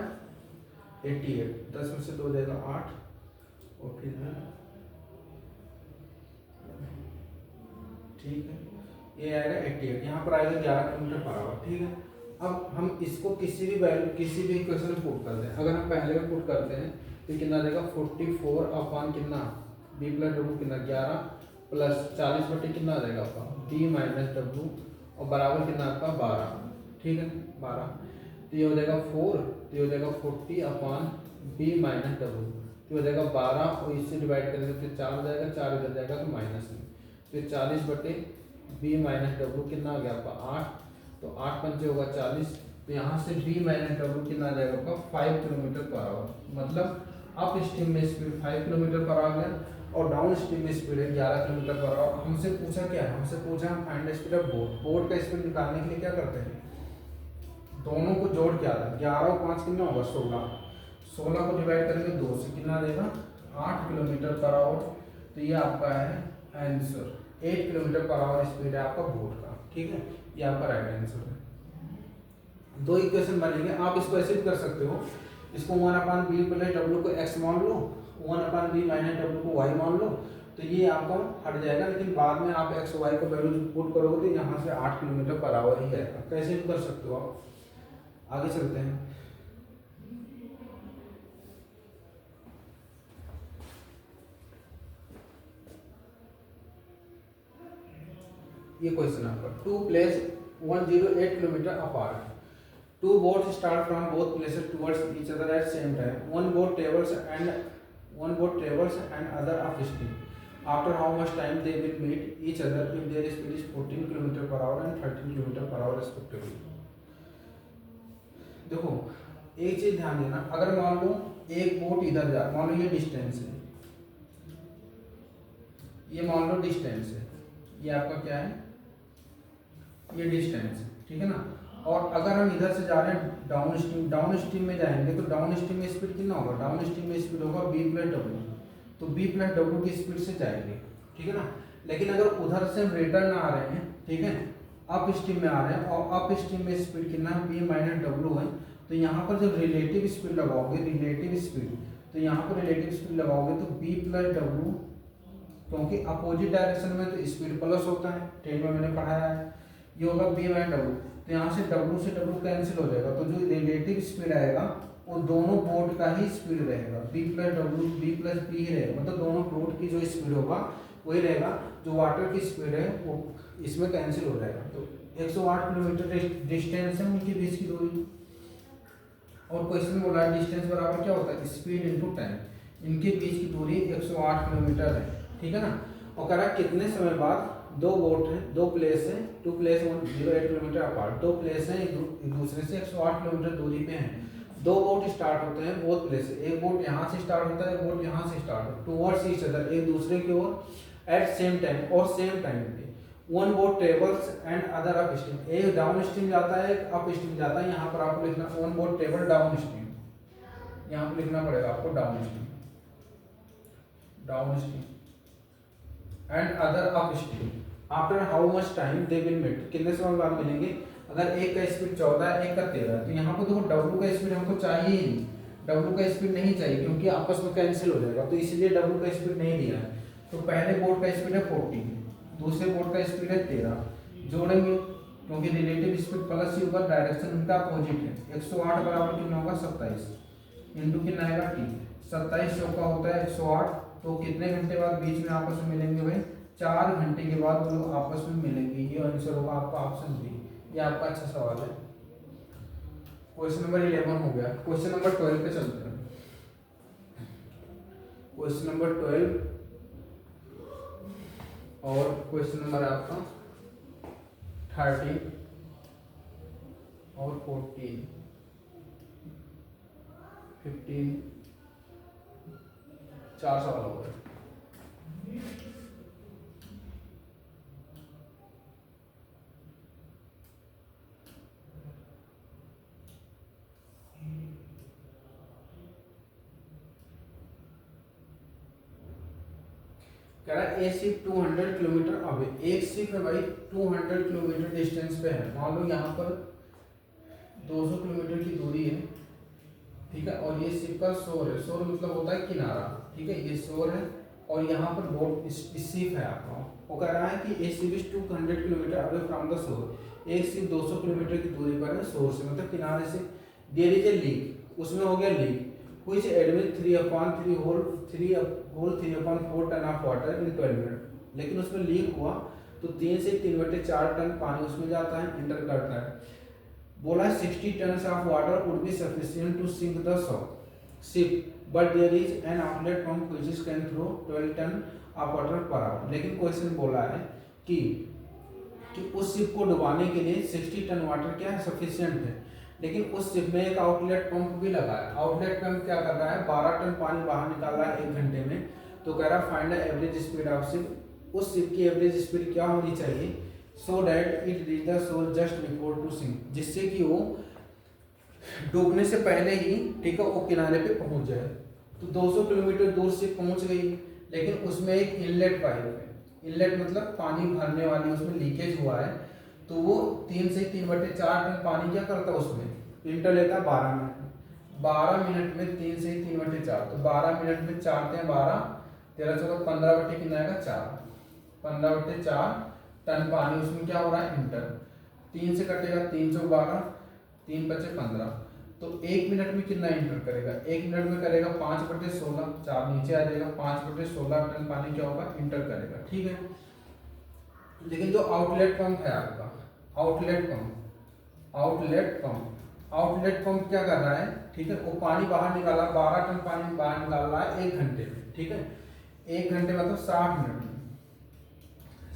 88, 10 में से 2 जाएगा 8, और फिर ठीक है ये आएगा 88, यहाँ पर आएगा 11 किलोमीटर पर आवर, ठीक है। अब हम इसको किसी भी वैल्यू किसी भी इक्वेशन में पुट करते हैं। अगर हम पहले में पुट करते हैं तो कितना आ जाएगा 44 अपान कितना बी प्लस डब्ल्यू कितना 11 प्लस 40 बटे कितना आ जाएगा आपका बी माइनस डब्ल्यू, और बराबर कितना आपका 12, ठीक है 12। तो ये हो जाएगा 4, तो ये हो जाएगा 40 अपान बी माइनस डब्ल्यू, तो हो जाएगा 12, और इससे डिवाइड करेंगे तो 4 हो जाएगा, 4 इधर जाएगा तो माइनस में, तो 40 बटे बी माइनस डब्ल्यू कितना आ गया आपका 8, तो 8 पंचे होगा 40, तो यहाँ से बी माइनस डब्ल्यू कितना आ जाएगा आपका 5 किलोमीटर पर आवर। मतलब अप स्ट्रीम में स्पीड 5 किलोमीटर पर आवर है और डाउन स्ट्रीम में स्पीड है 11 किलोमीटर पर आवर। हमसे पूछा क्या है, हमसे पूछा हम find speed of boat. Boat का स्पीड निकालने के लिए क्या करते हैं, दोनों को जोड़ क्या था 11 और 5 कितना होगा 16, 16 को डिवाइड करेंगे 2 से कितना देगा 8 किलोमीटर पर आवर। तो ये आपका है answer, 8 kilometre per our speed है आपका बोट का, ठीक है, ये आपका राइट आंसर है। दो इक्वेशन बनेंगे, आप इसको ऐसे भी कर सकते हो, इसको 1 बी प्लस डब्ल्यू को x मान लो, 1 बी माइनस डब्ल्यू को y मान लो, तो ये आपका हट जाएगा। लेकिन बाद में आप x y को वैल्यू पुट करोगे तो यहाँ से 8 किलोमीटर पर आवर ही आएगा। कैसे भी कर सकते हो आप, आगे चलते हैं। ये क्वेश्चन आपका 2 place 108 kilometre apart, 2 boats start from both places towards each other at same time. One boat travels and other upstream. After how much time they will meet each other if their speed is 14 km per hour and 13 km per hour respectively. देखो एक चीज ध्यान देना, अगर मान लो एक बोट इधर जा, मान लो ये डिस्टेंस है, ये मान लो डिस्टेंस है, ये आपका क्या है, ये डिस्टेंस है, ठीक है ना। और अगर हम इधर से जा रहे हैं डाउन स्ट्रीम में जाएंगे तो डाउन स्ट्रीम में स्पीड कितना होगा, डाउन स्ट्रीम में स्पीड होगा बी प्लस डब्ल्यू, तो बी प्लस डब्ल्यू की स्पीड से जाएंगे, ठीक है ना। लेकिन अगर उधर से हम रिटर्न आ रहे हैं, ठीक है, अप स्ट्रीम में आ रहे हैं और अप स्ट्रीम में स्पीड कितना बी माइनस डब्ल्यू है, तो यहाँ पर जब रिलेटिव स्पीड लगाओगे, रिलेटिव स्पीड, तो यहाँ पर रिलेटिव स्पीड लगाओगे तो बी प्लस डब्ल्यू, क्योंकि अपोजिट डायरेक्शन में तो स्पीड प्लस होता है, ट्रेन में मैंने पढ़ाया है, ये होगा बी माइनस डब्ल्यू, तो यहाँ से डब्ल्यू कैंसिल हो जाएगा, तो जो रिलेटिव स्पीड आएगा वो दोनों बोट का ही स्पीड रहेगा, B plus W B plus B ही रहेगा, मतलब दोनों बोट की जो स्पीड होगा वही रहेगा, जो वाटर की स्पीड है वो इसमें कैंसिल हो जाएगा। तो 108 किलोमीटर डिस्टेंस है उनके बीच की दूरी, और क्वेश्चन में बोला डिस्टेंस बराबर क्या होता है स्पीड इनटू टाइम, इनके बीच की दूरी 108 किलोमीटर है, ठीक है ना। और कह रहा कितने समय बाद दो बोट हैं, दो प्लेस हैं, 2 प्लेस 108 किलोमीटर अपार्ट, दो प्लेस हैं एक दूसरे से 108 किलोमीटर दूरी पे हैं, दो बोट स्टार्ट होते हैं बोथ प्लेस से, एक बोट यहाँ से स्टार्ट होता है, एक बोट यहाँ से स्टार्ट होता है, टुवर्ड्स ईच अदर, एक दूसरे की ओर, एट सेम टाइम और सेम टाइम पे। One boat travels and other up stream, एक डाउन स्ट्रीम जाता है एक अप स्ट्रीम जाता है, यहाँ पर आपको लिखना one boat travel downstream, यहाँ पर लिखना पड़ेगा आपको down stream and other upstream. After how much time they will meet, कितने समय बाद मिलेंगे। अगर एक का स्पीड 14 है एक का 13 है, तो यहाँ पर देखो डब्ल्यू का स्पीड हमको चाहिए ही नहीं, डब्ल्यू का स्पीड नहीं चाहिए क्योंकि आपस में कैंसिल हो जाएगा, तो इसलिए डब्ल्यू का स्पीड नहीं दिया है। तो पहले बोर्ड का स्पीड है 40, दूसरे बोर्ड का स्पीड है 13, जोड़ेंगे क्योंकि रिलेटिव स्पीड प्लस ही होगा, डायरेक्शन उनका अपोजिट है। 108 बराबर कितना होगा 27 इंटू कितना आएगा टी, 27 चौका होता है 108, तो कितने घंटे बाद बीच में आपस में मिलेंगे भाई, 4 घंटे के बाद वो लोग आपस में मिलेंगे। ये आंसर होगा आपका ऑप्शन बी, ये आपका अच्छा सवाल है। क्वेश्चन नंबर 11 हो गया, क्वेश्चन नंबर 12 पे चलते हैं। क्वेश्चन नंबर 12 और क्वेश्चन नंबर आपका 13 और 14। 15 4 सवाल हो गए। कह रहा है ए शिप 200 किलोमीटर अवे, एक शिप है भाई 200 किलोमीटर डिस्टेंस पे है। मान लो यहाँ पर 200 किलोमीटर की दूरी है, ठीक है, और ये शिप का शोर है, शोर मतलब होता है किनारा, ठीक है, ये शोर है और यहाँ पर बोट शिप है आपका। वो कह रहा है कि ए ship is 200 kilometre away from the shore, एक शिप 200 किलोमीटर की दूरी पर है शोर से, मतलब किनारे से। देयर इज ए लीक, उसमें हो गया leak, which admit 3/3 whole ton of water in 12 minute. लेकिन उसमें लीक हुआ तो 3 से 3/4 टन पानी उसमें जाता है, इंटर करता है। बोला 60 ton of water would be sufficient to sink the ship but there is an outlet pump which can throw 12 ton of water per hour. लेकिन क्वेश्चन बोला है कि उस शिप को डुबाने के लिए 60 टन वाटर क्या है, सफिशिएंट है, लेकिन उस शिप में एक आउटलेट पंप भी लगा है। आउटलेट पंप क्या कर रहा है, 12 टन पानी बाहर निकाल रहा है 1 घंटे में। तो कह रहा है find the average speed of ship, उस शिप की एवरेज स्पीड क्या होनी चाहिए, so that it reach the shore just before to sink, जिससे कि वो डूबने से पहले ही, ठीक है, वो किनारे पे पहुंच जाए। तो 200 किलोमीटर दूर शिप पहुंच गई, लेकिन उसमें एक इनलेट पाइप है, इनलेट मतलब पानी भरने वाली, उसमें लीकेज हुआ है। तो वो 3 से 3/4 टन पानी क्या करता है उसमें, इंटर लेता है 12 मिनट में। 12 मिनट में 3 से 3/4, तो 12 मिनट में 4 × 12 13 14 15 कितना आएगा 4, 15/4 टन पानी उसमें क्या हो रहा है, इंटर। 3 से कटेगा 3 × 12, 3 × 5 = 15, तो 1 मिनट में कितना इंटर करेगा, 1 मिनट में करेगा 5/16, 4 नीचे आ जाएगा, 5/16 टन पानी क्या होगा, इंटर करेगा, ठीक है। लेकिन जो आउटलेट पंप है आपका, आउटलेट पंप क्या कर रहा है, ठीक है, वो पानी बाहर निकाला, 12 टन पानी बाहर निकाल रहा है 1 घंटे में, ठीक है। 1 घंटे मतलब 60 मिनट में,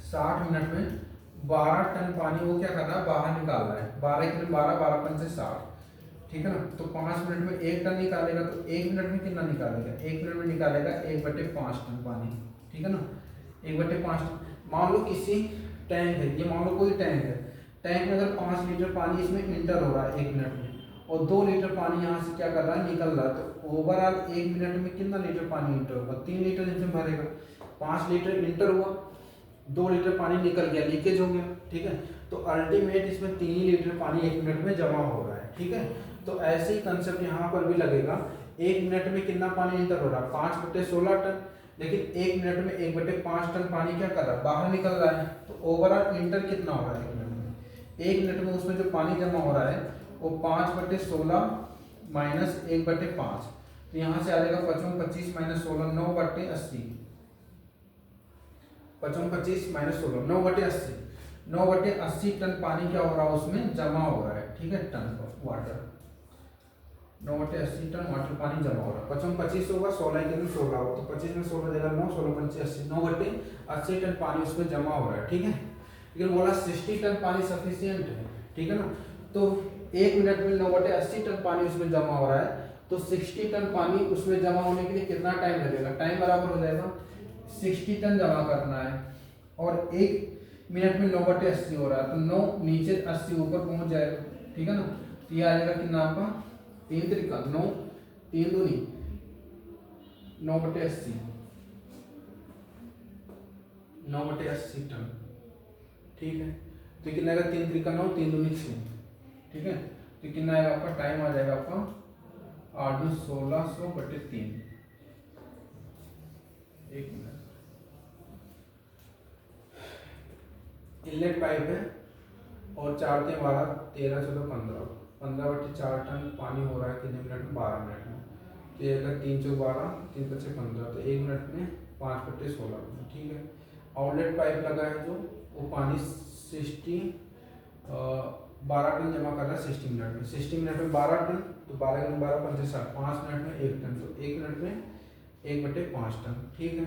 60 मिनट में 12 टन पानी वो क्या कर रहा है, बाहर निकाल रहा है। 12 × 12 12 × 5 = 60, ठीक है ना। तो 5 मिनट में 1 टन निकालेगा, तो 1 मिनट में कितना निकालेगा, 1 मिनट में निकालेगा 1/5 टन पानी, ठीक है ना, 1/5 टन। मान लो किसी टैंक है, ये मान लो कोई टैंक है, टैंक में अगर 5 लीटर पानी इसमें इंटर हो रहा है 1 मिनट में, और 2 लीटर पानी यहाँ से क्या कर रहा है, निकल रहा है, तो ओवरऑल 1 मिनट में कितना लीटर पानी इंटर होगा, 3 लीटर इसमें भरेगा। 5 लीटर इंटर हुआ, 2 लीटर पानी निकल गया, लीकेज हो गया, ठीक है। तो अल्टीमेट इसमें 3 लीटर पानी 1 मिनट में जमा हो रहा है, ठीक है। तो ऐसे ही कंसेप्ट यहाँ पर भी लगेगा। 1 मिनट में कितना पानी इंटर हो रहा है, 5/16 टन, लेकिन 1 मिनट में 1/5 टन पानी क्या कर रहा है, बाहर निकल रहा है। तो ओवरऑल इंटर कितना हो रहा है 1 मिनट में, 1 मिनट में उसमें जो पानी जमा हो रहा है वो 5/16 माइनस 1/5, तो यहाँ से आ जाएगा 55 25 - 16 9/80, 55 25 - 16 9/80, 9/80 टन पानी क्या हो रहा है उसमें जमा हो रहा है, ठीक है, टन वाटर, 9/80 टन वाटर पानी जमा हो रहा है। 55 25 होगा, 16 के 16 होगा, तो 25 में 16 देगा 9, 16 × 5 = 80, 9/80 टन पानी उसमें जमा हो रहा है, ठीक है। लेकिन बोला 60 टन पानी सफिशियंट है, ठीक है ना। तो 1 मिनट में 9/80 टन पानी उसमें जमा हो रहा है, तो 60 टन पानी उसमें जमा होने के लिए कितना टाइम लगेगा, टाइम बराबर हो जाएगा 60 टन जमा करना है, और 1 मिनट में 9/80 हो रहा है, तो 9 नीचे 80 ऊपर पहुंच जाएगा, ठीक है ना। तो ये आ जाएगा कितना आपका 3 × 9 3 दूनी 9/80, 9/80 टन, ठीक है। तो कितना आएगा 3 × 9 3 दूनी 6, ठीक है। तो कितना आएगा आपका, टाइम आ जाएगा आपका 8 × 1600/3, 1 मिनट। इनलेट पाइप है और 4 × 12 13 14 15, 15/4 टन पानी हो रहा है कितने मिनट में, 12 मिनट में। तो ये अगर 3 × 12 3 × 5 = 15, तो 1 मिनट में 5/16, ठीक है। आउटलेट पाइप लगा है जो, वो पानी 12 टन जमा कर रहा है 60 मिनट में, 60 मिनट में 12 टन, तो 12 × 12 = 5 60, 5 मिनट में 1 टन, तो 1 मिनट में 1/5 टन, ठीक है।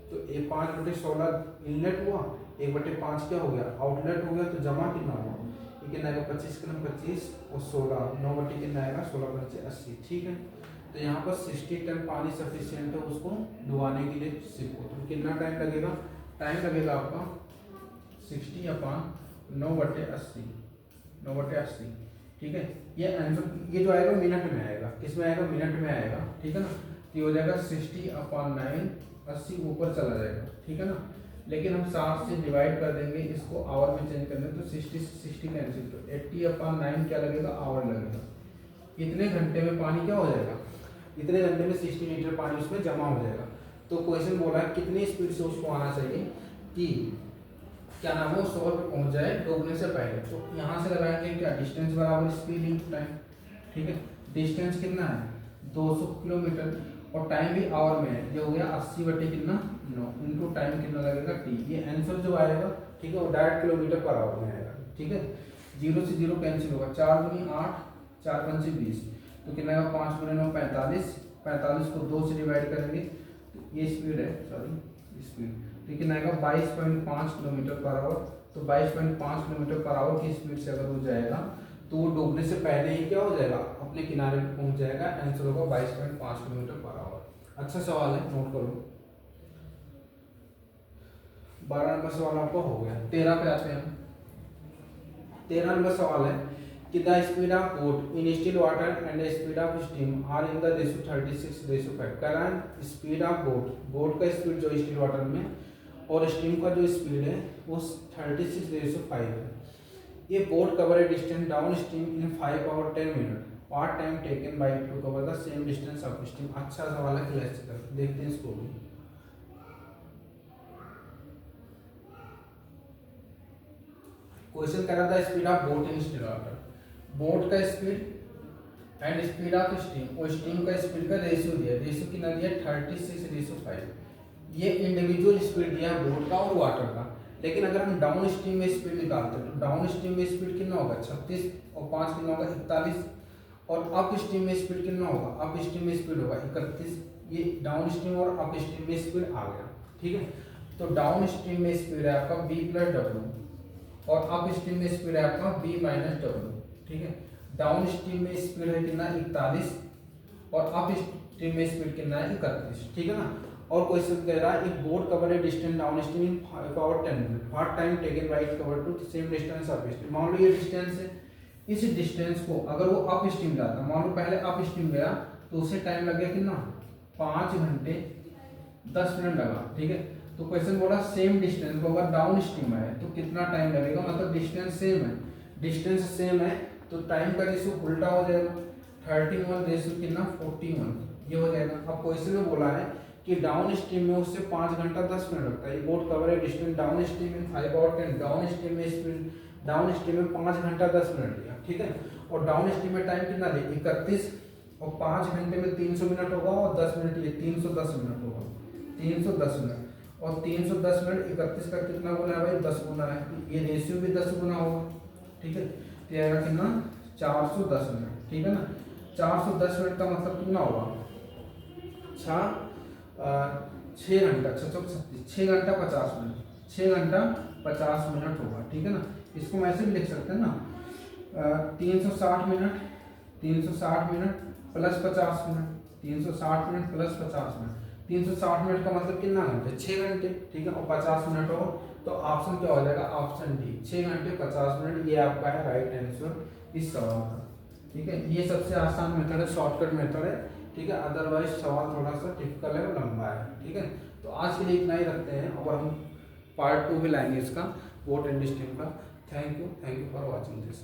तो ये 5/16 इनलेट हुआ, 1/5 क्या हो गया, आउटलेट हो गया। तो जमा कितना हुआ, ये कितना आएगा 25 × 25 और 16, 9 कितना आएगा 16 × 5 = 80, ठीक है। तो तो यहाँ पर 60 टन पानी सफिशियंट है उसको डुबाने के लिए शिप को। तो कितना टाइम लगेगा? टाइम लगेगा आपका 60/9/80, 9/80, ठीक है। ये आंसर ये जो आएगा मिनट में आएगा, किस में आएगा? मिनट में आएगा, ठीक है ना। तो ये हो जाएगा 60/9, 80 ऊपर चला जाएगा, ठीक है ना। लेकिन हम 60 से डिवाइड कर देंगे, इसको आवर में चेंज कर देंगे तो 60 से 60 कैंसिल, तो 80/9 क्या लगेगा? आवर लगेगा। इतने घंटे में पानी क्या हो जाएगा? इतने घंटे में 60 लीटर पानी उसमें जमा हो जाएगा। तो क्वेश्चन बोला है कितनी स्पीड से उसको आना चाहिए कि क्या नाम है 100 पे पहुंच जाए डूबने से पहले। तो यहाँ से लगाएंगे क्या? डिस्टेंस बराबर स्पीड इंटू टाइम, ठीक है। डिस्टेंस कितना है? 200 किलोमीटर और टाइम भी आवर में है, ये हो गया 80 कितना 9 इंटू टाइम कितना लगेगा टी। ये आंसर जो आएगा, ठीक है, वो डायरेक्ट किलोमीटर पर आवर में आएगा, ठीक है। 0 से 0 कैंसिल होगा, 4 दूनी 8, 4 पंचे 20, तो कितना आएगा? 5 × 9 45, 45 को 2 से डिवाइड करेंगे तो ये स्पीड है, सॉरी स्पीड, तो कितना आएगा? 22.5 किलोमीटर पर आवर। तो 22.5 किलोमीटर पर आवर की स्पीड से अगर हो जाएगा तो वो डूबने से पहले ही क्या हो जाएगा? अपने किनारे पे पहुंच जाएगा। आंसर होगा 22.5 किलोमीटर पर आवर। अच्छा सवाल है, नोट करो। 12 नंबर सवाल आपका हो गया। 13 पे आते हैं हम। 13 नंबर सवाल है कि the speed of boat in still water and the speed of steam are in the ratio 36:5। कह रहा है स्पीड ऑफ बोट का स्पीड जो स्टिल वाटर में और स्टीम का जो स्पीड है वो 36:5 है। ये boat cover a distance down stream in 5/10 minute. What time taken by two cover the same distance up stream. अच्छा सवाल है, क्लासिकल, देखते हैं इसको भी। क्वेश्चन कर रहा था speed of boat in still water, boat का speed and speed of stream और स्टीम का स्पीड का रेशियो दिया, रेशियो कितना दिया? 36:5। ये इंडिविजुअल स्पीड दिया है बोट का और वाटर का। लेकिन अगर हम डाउन स्ट्रीम में स्पीड निकालते हैं तो डाउन स्ट्रीम में स्पीड कितना होगा? 36 और 5 कितना होगा? 41। और अप स्ट्रीम में स्पीड कितना होगा? अप स्ट्रीम में स्पीड होगा 31। ये डाउन स्ट्रीम और अप स्ट्रीम में स्पीड आ गया, ठीक है। तो डाउन स्ट्रीम में स्पीड है आपका b + w और अप स्ट्रीम में स्पीड है आपका b - w, ठीक है। डाउन स्ट्रीम में स्पीड है कितना? 41 और अप स्ट्रीम में स्पीड कितना है? 31, ठीक है ना। और क्वेश्चन कह रहा है एक boat cover a distance down stream in 5/10 minute. What time taken by it cover to same distance up stream. मान लो ये डिस्टेंस है, इस डिस्टेंस को अगर वो अप स्ट्रीम जाता, मान लो पहले अप स्ट्रीम गया तो उसे टाइम लग गया कितना? 5 घंटे 10 मिनट लगा, ठीक है। तो क्वेश्चन बोला सेम डिस्टेंस को अगर डाउन स्ट्रीम है तो कितना टाइम लगेगा? मतलब डिस्टेंस सेम है, डिस्टेंस सेम है तो टाइम का रेशियो उल्टा हो जाएगा। 31 रेशियो कितना? 41, ये हो जाएगा। अब क्वेश्चन में बोला है कि डाउन स्ट्रीम में उससे 5 घंटा 10 मिनट लगता है। ये बोट कवर है डिस्टेंस डाउन स्ट्रीम में 5/10, डाउन स्ट्रीम में स्पीड डाउन स्ट्रीम में 5 घंटा 10 मिनट लिया, ठीक है। और डाउन स्ट्रीम में टाइम कितना लिया? 31 और 5 घंटे में 300 मिनट होगा और 10 मिनट ये 310 मिनट होगा, 310 मिनट। और 310 मिनट 31 का कितना गुना है भाई? 10 गुना है। ये रेशियो भी 10 गुना होगा, ठीक है। तो ये आएगा कितना? 410 मिनट, ठीक है ना। 410 मिनट का मतलब कितना होगा? 6 घंटा 6 घंटा 50 मिनट, 6 घंटा 50 मिनट होगा, ठीक है ना। इसको हम ऐसे भी लिख सकते हैं ना, 360 minute, 360 minute plus 50 minute, 360 minute plus 50 minute. 360 minute का मतलब कितना घंटे? 6 घंटे, ठीक है। और 50 मिनट हो तो ऑप्शन क्या हो जाएगा? ऑप्शन डी, 6 घंटे 50 मिनट। ये आपका है राइट आंसर इस सवाल का, ठीक है। ये सबसे आसान मेथड है, शॉर्टकट मेथड है, ठीक है। अदरवाइज सवाल थोड़ा सा टिपिकल है, लंबा है, ठीक है। तो आज के लिए इतना ही रखते हैं और हम पार्ट 2 भी लाएंगे इसका, बोट एंड स्टीम का। Thank you for watching this.